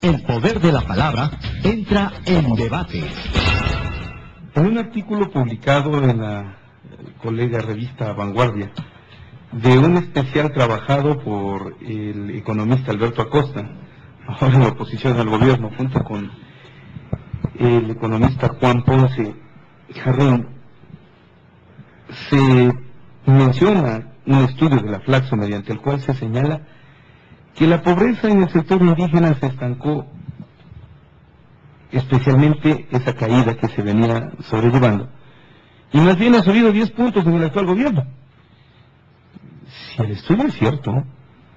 El poder de la palabra entra en debate. En un artículo publicado en la colega revista Vanguardia, de un especial trabajado por el economista Alberto Acosta, ahora en oposición al gobierno, junto con el economista Juan Ponce Jarrín, se menciona un estudio de la Flaxo mediante el cual se señala que la pobreza en el sector indígena se estancó, especialmente esa caída que se venía sobrellevando, y más bien ha subido 10 puntos en el actual gobierno. Si el estudio es cierto,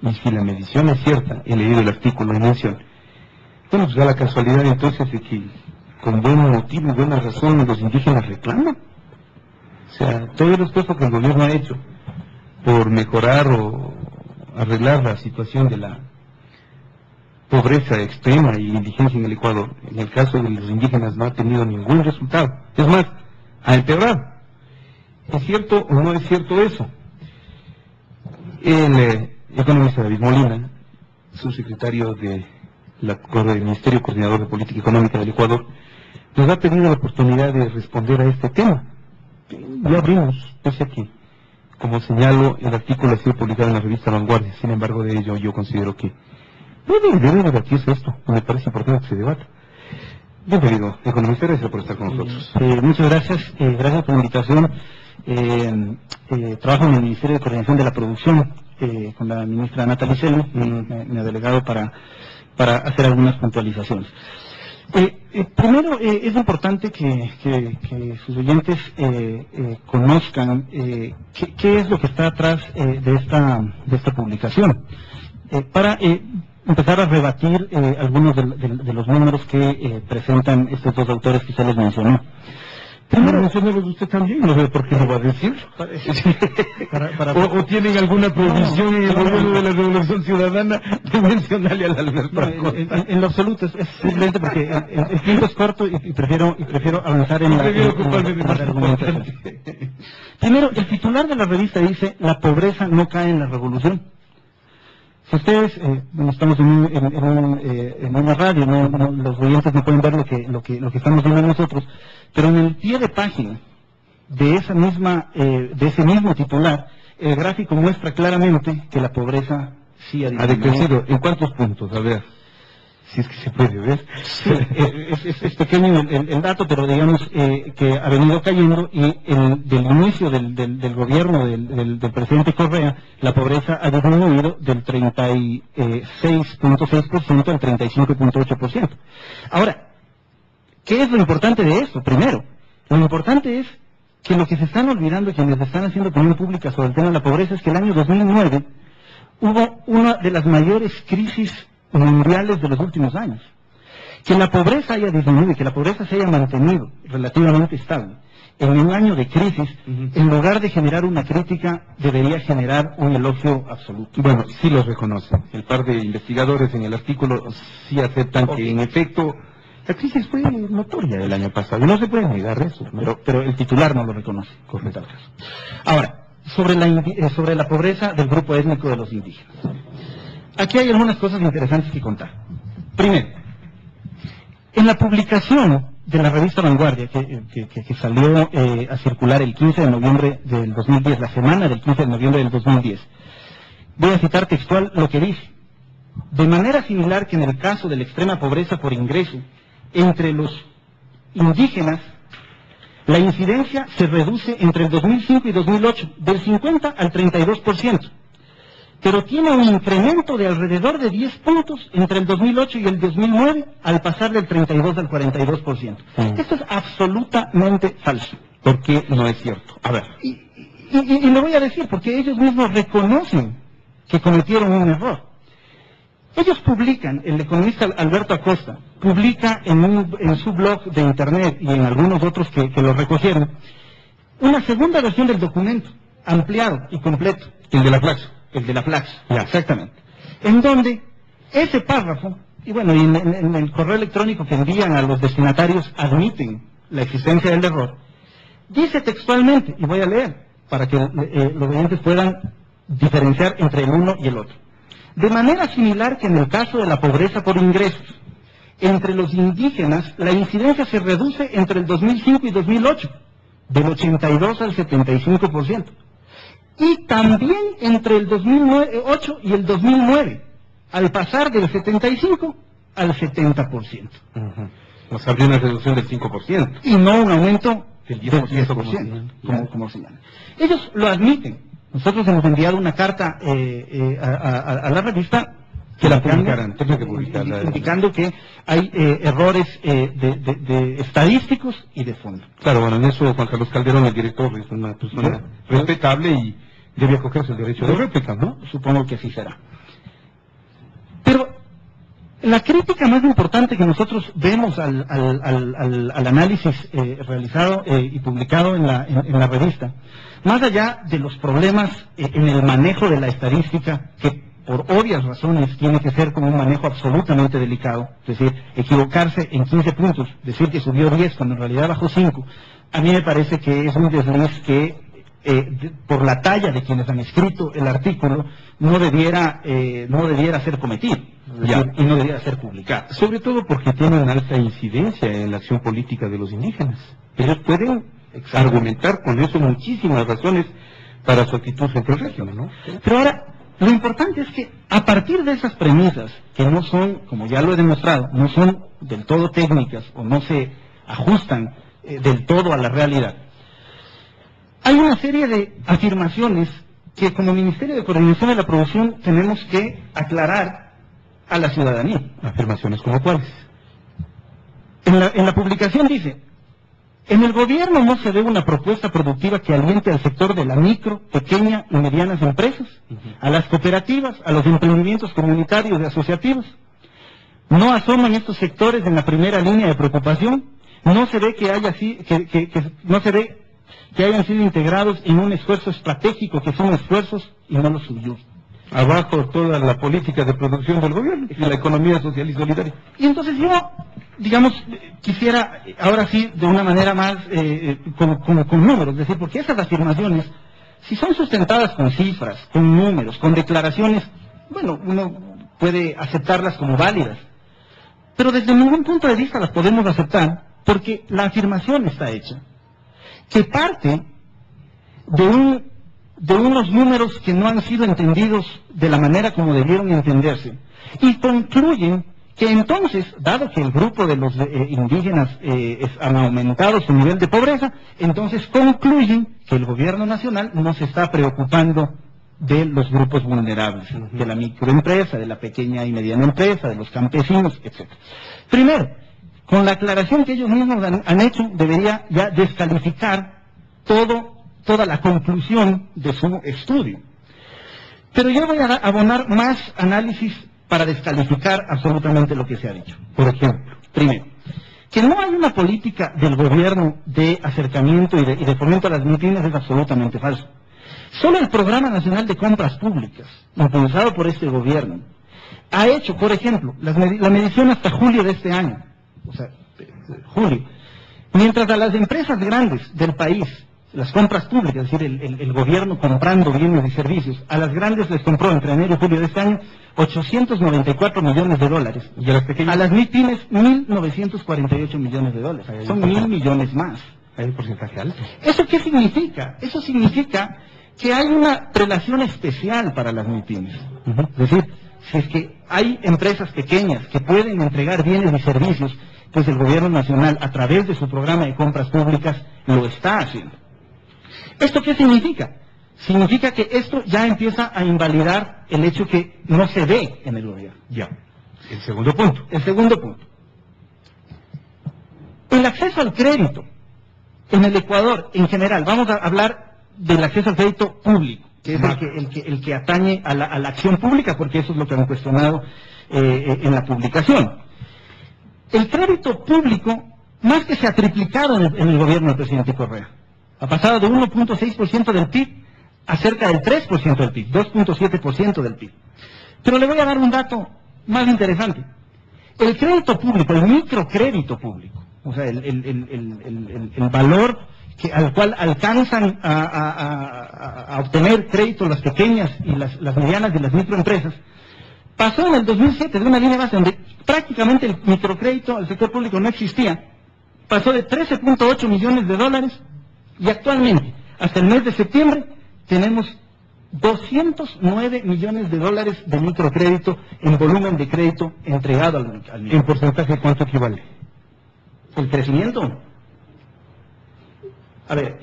y si la medición es cierta, he leído el artículo en mención, bueno, pues da la casualidad entonces de que con buen motivo y buena razón los indígenas reclaman. O sea, todo el esfuerzo que el gobierno ha hecho por mejorar o arreglar la situación de la pobreza extrema y indigencia en el Ecuador, en el caso de los indígenas no ha tenido ningún resultado. Es más, ha empeorado. ¿Es cierto o no es cierto eso? El economista David Molina, subsecretario del Ministerio Coordinador de Política Económica del Ecuador, nos ha pedido la oportunidad de responder a este tema. Lo abrimos, pese a que, como señalo, el artículo ha sido publicado en la revista Vanguardia. Sin embargo, de ello yo considero que debe debatirse esto. Me parece importante que se debata. Bienvenido, economista, gracias por estar con nosotros. Muchas gracias, gracias por la invitación. Trabajo en el Ministerio de Coordinación de la Producción con la ministra Natalie Sello, me ha delegado para hacer algunas puntualizaciones. Primero, es importante que sus oyentes conozcan qué es lo que está atrás de esta publicación, para empezar a rebatir algunos de los números que presentan estos dos autores que usted les mencionó. Primero, mencionarlos usted también, no sé por qué lo va a decir. ¿O tienen alguna provisión en el gobierno de la Revolución Ciudadana de mencionarle al Alberto Acosta? En lo absoluto, es simplemente porque el tiempo es corto y prefiero avanzar en la argumentación. Primero, el titular de la revista dice: la pobreza no cae en la revolución. Si ustedes, estamos en una radio, los oyentes no pueden ver lo que estamos viendo nosotros, pero en el pie de página de ese mismo titular, el gráfico muestra claramente que la pobreza sí ha decrecido. ¿En cuántos puntos? A ver, si es que se puede ver. Sí, es pequeño el dato, pero digamos que ha venido cayendo, y del inicio del gobierno del presidente Correa, la pobreza ha disminuido del 36.6% al 35.8%. Ahora, ¿qué es lo importante de esto? Primero, lo importante es que lo que se están olvidando quienes están haciendo opinión pública sobre el tema de la pobreza es que el año 2009 hubo una de las mayores crisis mundiales de los últimos años. Que la pobreza haya disminuido y que la pobreza se haya mantenido relativamente estable en un año de crisis, en lugar de generar una crítica, debería generar un elogio absoluto. Bueno, sí lo reconocen. El par de investigadores en el artículo sí aceptan que en efecto la crisis fue notoria el año pasado, y no se puede negar eso, pero el titular no lo reconoce. Correcto. Ahora, sobre la pobreza del grupo étnico de los indígenas. Aquí hay algunas cosas interesantes que contar. Primero, en la publicación de la revista Vanguardia, que salió a circular el 15 de noviembre del 2010, la semana del 15 de noviembre del 2010, voy a citar textual lo que dice: de manera similar que en el caso de la extrema pobreza por ingreso entre los indígenas, la incidencia se reduce entre el 2005 y 2008 del 50 al 32%. Pero tiene un incremento de alrededor de 10 puntos entre el 2008 y el 2009, al pasar del 32 al 42%. Esto es absolutamente falso. ¿Por qué no es cierto? A ver. Y lo voy a decir, porque ellos mismos reconocen que cometieron un error. Ellos publican, el economista Alberto Acosta publica en su blog de internet y en algunos otros que lo recogieron, una segunda versión del documento, ampliado y completo. El de la Flaxo. El de la Flaxo, exactamente. En donde ese párrafo, y bueno, y en el correo electrónico que envían a los destinatarios, admiten la existencia del error, dice textualmente, y voy a leer, para que los oyentes puedan diferenciar entre el uno y el otro. De manera similar que en el caso de la pobreza por ingresos, entre los indígenas, la incidencia se reduce entre el 2005 y 2008, del 82 al 75%. Y también entre el 2008 y el 2009, al pasar del 75 al 70%. O sea, habría una reducción del 5%. Y no un aumento del del 10%, 10%, como señalan. Ellos lo admiten. Nosotros hemos enviado una carta a la revista que la publicaran, tengo que publicarla, indicando que hay errores estadísticos y de fondo. Claro, bueno, en eso Juan Carlos Calderón, el director, es una persona respetable y debe acogerse el derecho de réplica, ¿no? Supongo que así será. Pero la crítica más importante que nosotros vemos al análisis realizado y publicado en la revista, más allá de los problemas en el manejo de la estadística, que por obvias razones tiene que ser como un manejo absolutamente delicado, es decir, equivocarse en 15 puntos, decir que subió 10 cuando en realidad bajó 5, a mí me parece que es un desliz que por la talla de quienes han escrito el artículo no debiera ser cometido, y no debiera ser publicado. Sobre todo porque tienen alta incidencia en la acción política de los indígenas. Ellos pueden argumentar con eso muchísimas razones para su actitud frente al régimen, ¿no? Pero ahora, lo importante es que a partir de esas premisas, que no son, como ya lo he demostrado, no son del todo técnicas o no se ajustan del todo a la realidad, hay una serie de afirmaciones que como Ministerio de Coordinación de la Producción tenemos que aclarar a la ciudadanía. ¿Afirmaciones como cuáles? En la publicación dice: en el gobierno no se ve una propuesta productiva que aliente al sector de la micro, pequeña y medianas empresas, a las cooperativas, a los emprendimientos comunitarios y asociativos. No asoman estos sectores en la primera línea de preocupación. No se ve que hayan sido integrados en un esfuerzo estratégico, que son esfuerzos y no los suyos. Abajo toda la política de producción del gobierno y la economía social y solidaria. Y entonces yo, digamos, quisiera ahora sí de una manera más con números, es decir, porque esas afirmaciones, si son sustentadas con cifras, con números, con declaraciones, bueno, uno puede aceptarlas como válidas, pero desde ningún punto de vista las podemos aceptar porque la afirmación está hecha, que parte de unos números que no han sido entendidos de la manera como debieron entenderse, y concluyen que entonces, dado que el grupo de los indígenas han aumentado su nivel de pobreza, entonces concluyen que el gobierno nacional no se está preocupando de los grupos vulnerables, de la microempresa, de la pequeña y mediana empresa, de los campesinos, etc. Primero, con la aclaración que ellos mismos han hecho, debería ya descalificar toda la conclusión de su estudio. Pero yo voy a abonar más análisis para descalificar absolutamente lo que se ha dicho. Por ejemplo, primero, que no hay una política del gobierno de acercamiento y de fomento a las MIPYMES es absolutamente falso. Solo el Programa Nacional de Compras Públicas, impulsado por este gobierno, ha hecho, por ejemplo, la medición hasta julio de este año, o sea, julio, mientras a las empresas grandes del país, las compras públicas, es decir, el gobierno comprando bienes y servicios, a las grandes les compró entre enero y julio de este año 894 millones de dólares. Y a las pequeñas, a las MIPYMES 1.948 millones de dólares. Son 1.000 millones más. Hay un porcentaje alto. ¿Eso qué significa? Eso significa que hay una prelación especial para las MIPYMES. Es decir, si es que hay empresas pequeñas que pueden entregar bienes y servicios, pues el gobierno nacional, a través de su programa de compras públicas, lo está haciendo. ¿Esto qué significa? Significa que esto ya empieza a invalidar el hecho que no se ve en el gobierno. Ya. El segundo punto. El segundo punto. El acceso al crédito en el Ecuador, en general, vamos a hablar del acceso al crédito público, que es el que atañe a la acción pública, porque eso es lo que han cuestionado en la publicación. El crédito público, más que se ha triplicado en el gobierno del presidente Correa. Ha pasado de 1.6% del PIB a cerca del 3% del PIB, 2.7% del PIB. Pero le voy a dar un dato más interesante. El crédito público, el microcrédito público, o sea, el valor al cual alcanzan a obtener crédito las pequeñas y las medianas y las microempresas, pasó en el 2007 de una línea base donde prácticamente el microcrédito al sector público no existía, pasó de 13.8 millones de dólares y actualmente, hasta el mes de septiembre, tenemos 209 millones de dólares de microcrédito en volumen de crédito entregado al microcrédito. ¿En porcentaje cuánto equivale? ¿El crecimiento? A ver,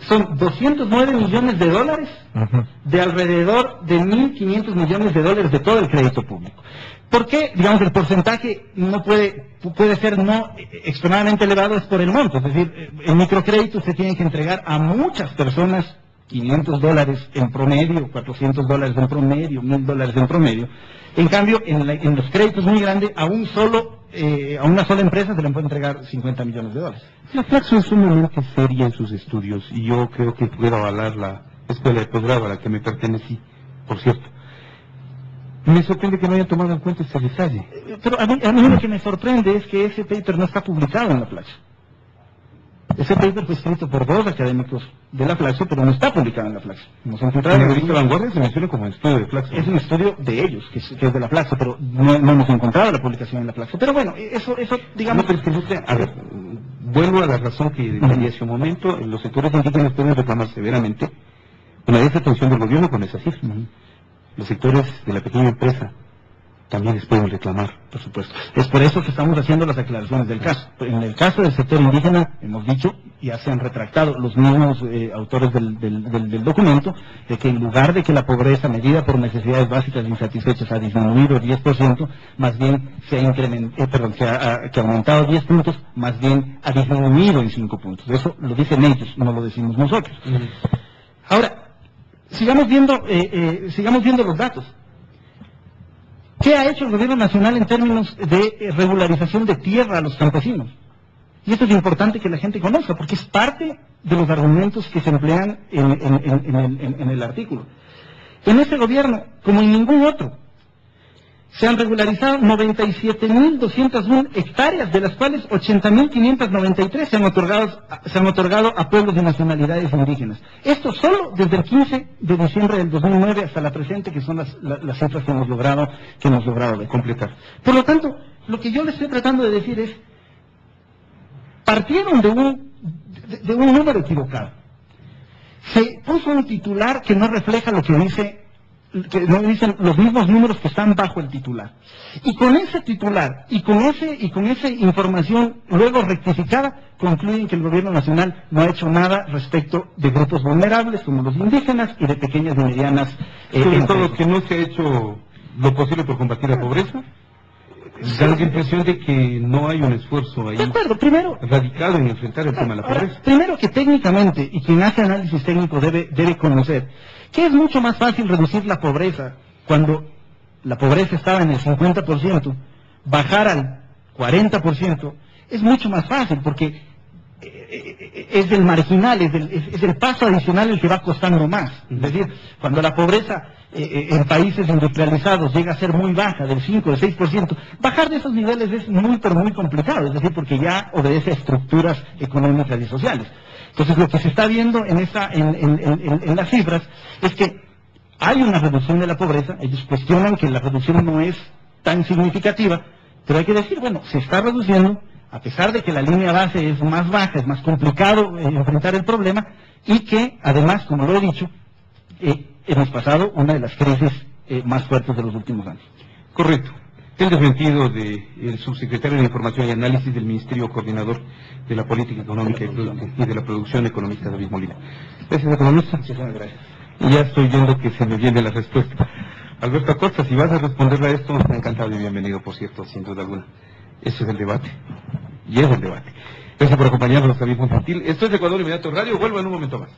son 209 millones de dólares de alrededor de 1.500 millones de dólares de todo el crédito público. ¿Por qué, digamos, el porcentaje no puede ser no extremadamente elevado? Es por el monto. Es decir, el microcrédito se tiene que entregar a muchas personas, $500 en promedio, $400 en promedio, $1.000 en promedio. En cambio, en los créditos muy grandes, a una sola empresa se le puede entregar 50 millones de dólares. La Flaxo es sumamente seria en sus estudios y yo creo que puedo avalar la escuela de posgrado a la que me pertenecí, por cierto. Me sorprende que no hayan tomado en cuenta este detalle. Pero a mí lo que me sorprende es que ese paper no está publicado en la Flaxo. Ese paper fue escrito por 2 académicos de la Flaxo, pero no está publicado en la Flaxo. Hemos encontrado en la revista Vanguardia se menciona como estudio de Flaxo. Es un estudio de ellos, que es de la Flaxo, pero no hemos encontrado la publicación en la Flaxo. Pero bueno, eso digamos... No, pero es que a ver, vuelvo a la razón que detallé hace un momento. Los sectores indígenas pueden reclamar severamente una desatención del gobierno con esa cifra. Los sectores de la pequeña empresa también les pueden reclamar, por supuesto. Es por eso que estamos haciendo las aclaraciones del caso. En el caso del sector indígena, hemos dicho, ya se han retractado los mismos autores del documento, de que en lugar de que la pobreza medida por necesidades básicas insatisfechas ha disminuido 10%, más bien que ha aumentado 10 puntos, más bien ha disminuido en 5 puntos. Eso lo dicen ellos, no lo decimos nosotros. Ahora, sigamos viendo los datos. ¿Qué ha hecho el gobierno nacional en términos de regularización de tierra a los campesinos? Y esto es importante que la gente conozca, porque es parte de los argumentos que se emplean en el artículo. En este gobierno, como en ningún otro, se han regularizado 97.201 hectáreas, de las cuales 80.593 se han otorgado a pueblos de nacionalidades indígenas. Esto solo desde el 15 de diciembre del 2009 hasta la presente, que son las cifras que hemos logrado de completar. Por lo tanto, lo que yo les estoy tratando de decir es, partieron de un número equivocado. Se puso un titular que no refleja lo que dicen los mismos números que están bajo el titular. Y con ese titular y con esa información luego rectificada, concluyen que el gobierno nacional no ha hecho nada respecto de grupos vulnerables como los indígenas y de pequeñas y medianas sobre todo que no se ha hecho lo posible por combatir la pobreza. Da la impresión de que no hay un esfuerzo ahí radicado en enfrentar el tema de la pobreza. Primero, que técnicamente, y quien hace análisis técnico debe conocer, que es mucho más fácil reducir la pobreza cuando la pobreza estaba en el 50%, bajar al 40%, es mucho más fácil porque es del marginal, es el paso adicional el que va costando más. Es decir, cuando la pobreza en países industrializados llega a ser muy baja, del 5, del 6%, bajar de esos niveles es muy, pero muy complicado, es decir, porque ya obedece a estructuras económicas y sociales. Entonces, lo que se está viendo en las cifras es que hay una reducción de la pobreza. Ellos cuestionan que la reducción no es tan significativa, pero hay que decir, bueno, se está reduciendo, a pesar de que la línea base es más baja, es más complicado enfrentar el problema, y que, además, como lo he dicho, hemos pasado una de las crisis más fuertes de los últimos años. Correcto. El desmentido del subsecretario de Información y Análisis del Ministerio Coordinador de la Política Económica y de la Producción Económica, David Molina. Gracias, economista. Muchísimas gracias. Y ya estoy viendo que se me viene la respuesta. Alberto Acosta, si vas a responderle a esto, encantado y bienvenido, por cierto, sin duda alguna. Ese es el debate. Y es el debate. Gracias por acompañarnos, David Montantil. Esto es Ecuador Inmediato Radio. Vuelvo en un momento más.